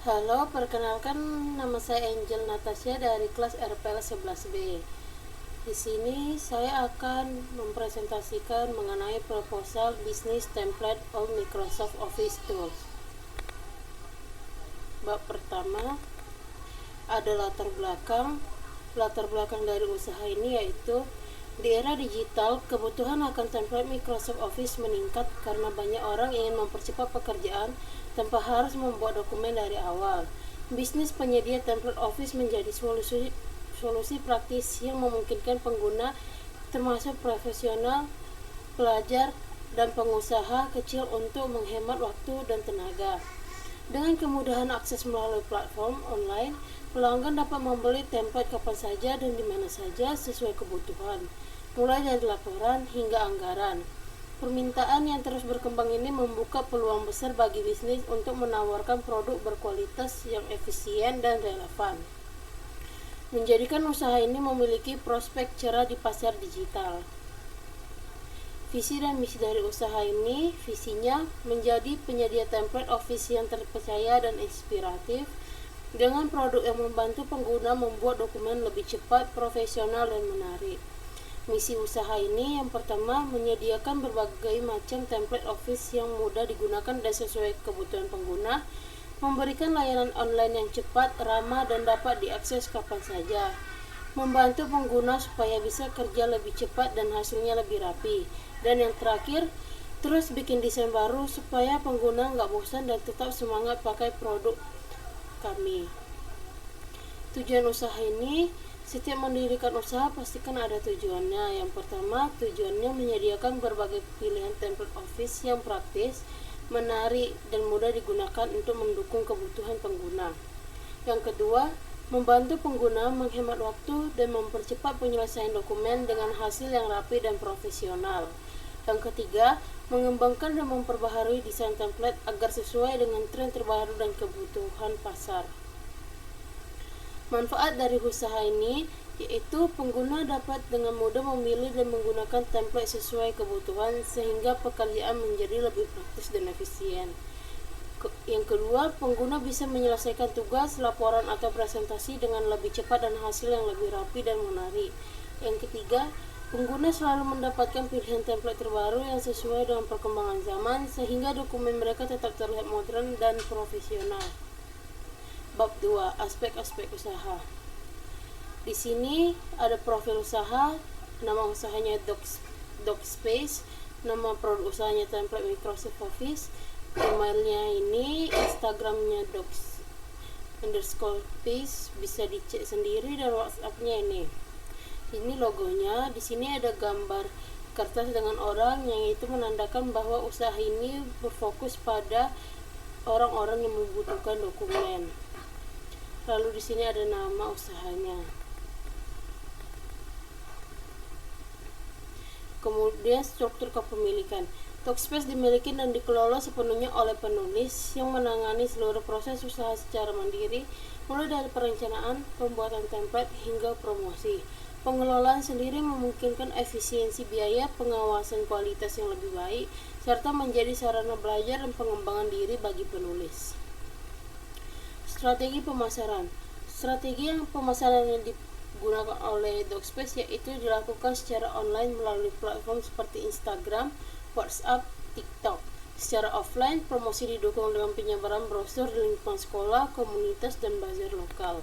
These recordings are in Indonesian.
Halo, perkenalkan nama saya Angel Natasha dari kelas RPL 11B. Di sini saya akan mempresentasikan mengenai proposal bisnis template of Microsoft Office Tools. Bab pertama ada latar belakang. Latar belakang dari usaha ini yaitu di era digital, kebutuhan akan template Microsoft Office meningkat karena banyak orang ingin mempercepat pekerjaan tanpa harus membuat dokumen dari awal. Bisnis penyedia template Office menjadi solusi praktis yang memungkinkan pengguna termasuk profesional, pelajar, dan pengusaha kecil untuk menghemat waktu dan tenaga. Dengan kemudahan akses melalui platform online, pelanggan dapat membeli template kapan saja dan di mana saja sesuai kebutuhan, mulai dari laporan hingga anggaran. Permintaan yang terus berkembang ini membuka peluang besar bagi bisnis untuk menawarkan produk berkualitas yang efisien dan relevan, menjadikan usaha ini memiliki prospek cerah di pasar digital. Visi dan misi dari usaha ini, visinya menjadi penyedia template Office yang terpercaya dan inspiratif dengan produk yang membantu pengguna membuat dokumen lebih cepat, profesional, dan menarik. Misi usaha ini yang pertama menyediakan berbagai macam template Office yang mudah digunakan dan sesuai kebutuhan pengguna, memberikan layanan online yang cepat, ramah, dan dapat diakses kapan saja, membantu pengguna supaya bisa kerja lebih cepat dan hasilnya lebih rapi, dan yang terakhir, terus bikin desain baru supaya pengguna nggak bosan dan tetap semangat pakai produk kami. Tujuan usaha ini, setiap mendirikan usaha pastikan ada tujuannya. Yang pertama, tujuannya menyediakan berbagai pilihan template Office yang praktis, menarik, dan mudah digunakan untuk mendukung kebutuhan pengguna. Yang kedua, membantu pengguna menghemat waktu dan mempercepat penyelesaian dokumen dengan hasil yang rapi dan profesional. Yang ketiga, mengembangkan dan memperbaharui desain template agar sesuai dengan tren terbaru dan kebutuhan pasar. Manfaat dari usaha ini yaitu pengguna dapat dengan mudah memilih dan menggunakan template sesuai kebutuhan sehingga pekerjaan menjadi lebih praktis dan efisien. Yang kedua, pengguna bisa menyelesaikan tugas, laporan, atau presentasi dengan lebih cepat dan hasil yang lebih rapi dan menarik. Yang ketiga, pengguna selalu mendapatkan pilihan template terbaru yang sesuai dengan perkembangan zaman sehingga dokumen mereka tetap terlihat modern dan profesional. Bab 2, aspek-aspek usaha. Di sini ada profil usaha, nama usahanya DocSpace, nama produk usahanya template Microsoft Office, emailnya ini, Instagramnya docs_space, bisa dicek sendiri, dan WhatsAppnya ini. Ini logonya, di sini ada gambar kertas dengan orang yang itu menandakan bahwa usaha ini berfokus pada orang-orang yang membutuhkan dokumen. Lalu di sini ada nama usahanya. Kemudian struktur kepemilikan. Talkspace dimiliki dan dikelola sepenuhnya oleh penulis yang menangani seluruh proses usaha secara mandiri, mulai dari perencanaan, pembuatan template, hingga promosi. Pengelolaan sendiri memungkinkan efisiensi biaya, pengawasan kualitas yang lebih baik, serta menjadi sarana belajar dan pengembangan diri bagi penulis. Strategi pemasaran. Strategi pemasaran yang digunakan oleh DocSpace yaitu dilakukan secara online melalui platform seperti Instagram, WhatsApp, TikTok. Secara offline, promosi didukung dengan penyebaran brosur di lingkungan sekolah, komunitas, dan bazar lokal.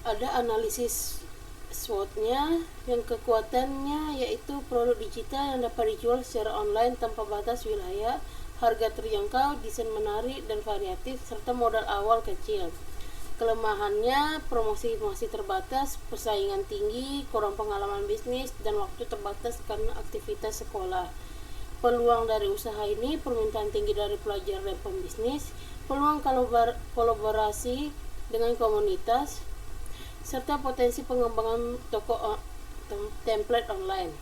Ada analisis SWOT-nya, yang kekuatannya yaitu produk digital yang dapat dijual secara online tanpa batas wilayah, harga terjangkau, desain menarik dan variatif, serta modal awal kecil. Kelemahannya, promosi masih terbatas, persaingan tinggi, kurang pengalaman bisnis, dan waktu terbatas karena aktivitas sekolah. Peluang dari usaha ini, permintaan tinggi dari pelajar dan pembisnis, peluang kolaborasi dengan komunitas, serta potensi pengembangan toko template online.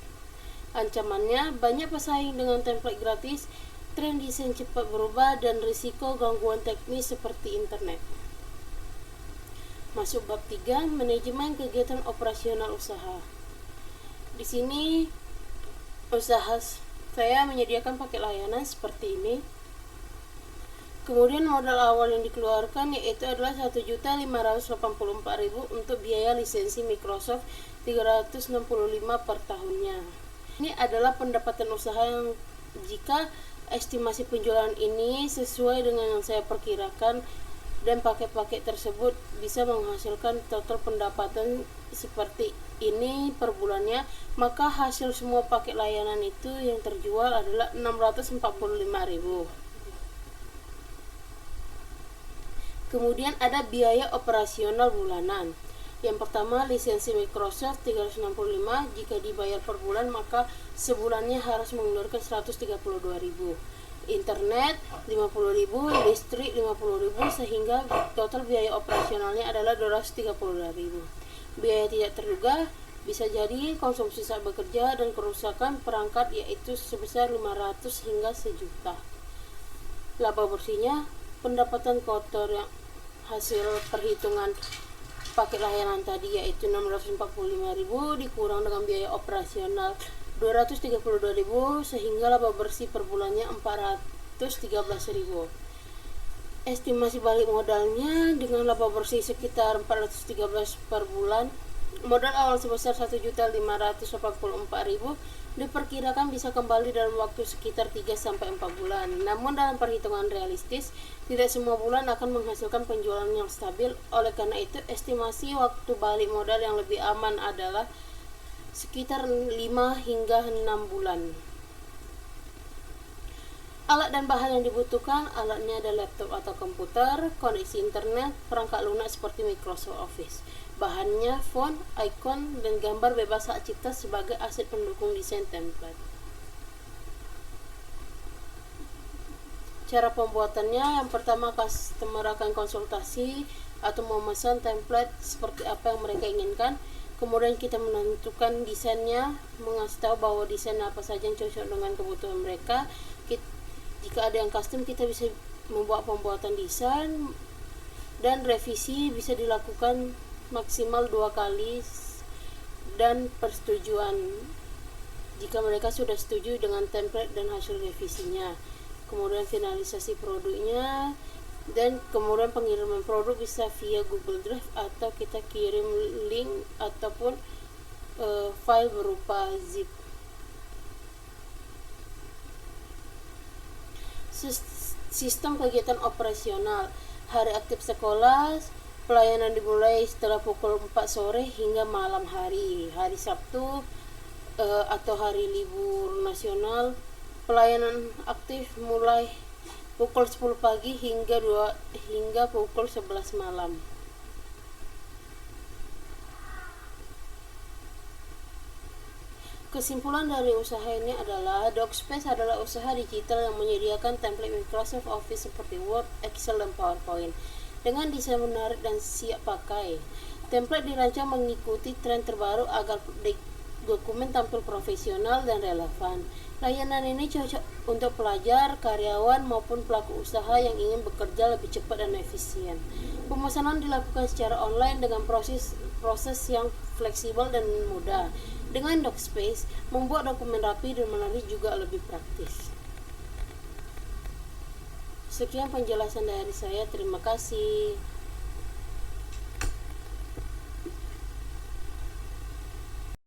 Ancamannya, banyak pesaing dengan template gratis, tren desain cepat berubah, dan risiko gangguan teknis seperti internet. Masuk bab 3, manajemen kegiatan operasional usaha. Di sini usaha saya menyediakan paket layanan seperti ini. Kemudian modal awal yang dikeluarkan yaitu adalah 1.584.000 untuk biaya lisensi Microsoft 365 per tahunnya. Ini adalah pendapatan usaha yang jika estimasi penjualan ini sesuai dengan yang saya perkirakan dan paket-paket tersebut bisa menghasilkan total pendapatan seperti ini per bulannya, maka hasil semua paket layanan itu yang terjual adalah 645.000. Kemudian ada biaya operasional bulanan. Yang pertama, lisensi Microsoft 365 jika dibayar per bulan maka sebulannya harus mengeluarkan 132.000. Internet 50.000, listrik 50.000 sehingga total biaya operasionalnya adalah 232.000. Biaya tidak terduga bisa jadi konsumsi saat bekerja dan kerusakan perangkat yaitu sebesar 500 hingga 1 juta. Laba bersihnya pendapatan kotor yang hasil perhitungan paket layanan tadi yaitu 645.000 dikurang dengan biaya operasional 232.000 sehingga laba bersih per bulannya 413.000. Estimasi balik modalnya dengan laba bersih sekitar 413 per bulan, modal awal sebesar 1.584.000 diperkirakan bisa kembali dalam waktu sekitar 3-4 bulan. Namun dalam perhitungan realistis, tidak semua bulan akan menghasilkan penjualan yang stabil. Oleh karena itu, estimasi waktu balik modal yang lebih aman adalah sekitar 5 hingga 6 bulan. Alat dan bahan yang dibutuhkan, alatnya ada laptop atau komputer, koneksi internet, perangkat lunak seperti Microsoft Office. Bahannya font, icon, dan gambar bebas hak cipta sebagai aset pendukung desain template. Cara pembuatannya, yang pertama customer akan konsultasi atau memesan template seperti apa yang mereka inginkan. Kemudian kita menentukan desainnya, mengasih tahu bahwa desain apa saja yang cocok dengan kebutuhan mereka. Jika ada yang custom, kita bisa membuat pembuatan desain dan revisi bisa dilakukan maksimal 2 kali dan persetujuan jika mereka sudah setuju dengan template dan hasil revisinya. Kemudian finalisasi produknya dan kemudian pengiriman produk bisa via Google Drive atau kita kirim link ataupun file berupa zip. Sistem kegiatan operasional, hari aktif sekolah, pelayanan dimulai setelah pukul 4 sore hingga malam hari. Hari Sabtu atau hari libur nasional, pelayanan aktif mulai pukul 10 pagi hingga pukul 11 malam. Kesimpulan dari usaha ini adalah DocSpace adalah usaha digital yang menyediakan template Microsoft Office seperti Word, Excel, dan PowerPoint dengan desain menarik dan siap pakai. Template dirancang mengikuti tren terbaru agar dokumen tampil profesional dan relevan. Layanan ini cocok untuk pelajar, karyawan, maupun pelaku usaha yang ingin bekerja lebih cepat dan efisien. Pemesanan dilakukan secara online dengan proses yang fleksibel dan mudah. Dengan DocSpace, membuat dokumen rapi dan menarik juga lebih praktis. Sekian penjelasan dari saya, terima kasih.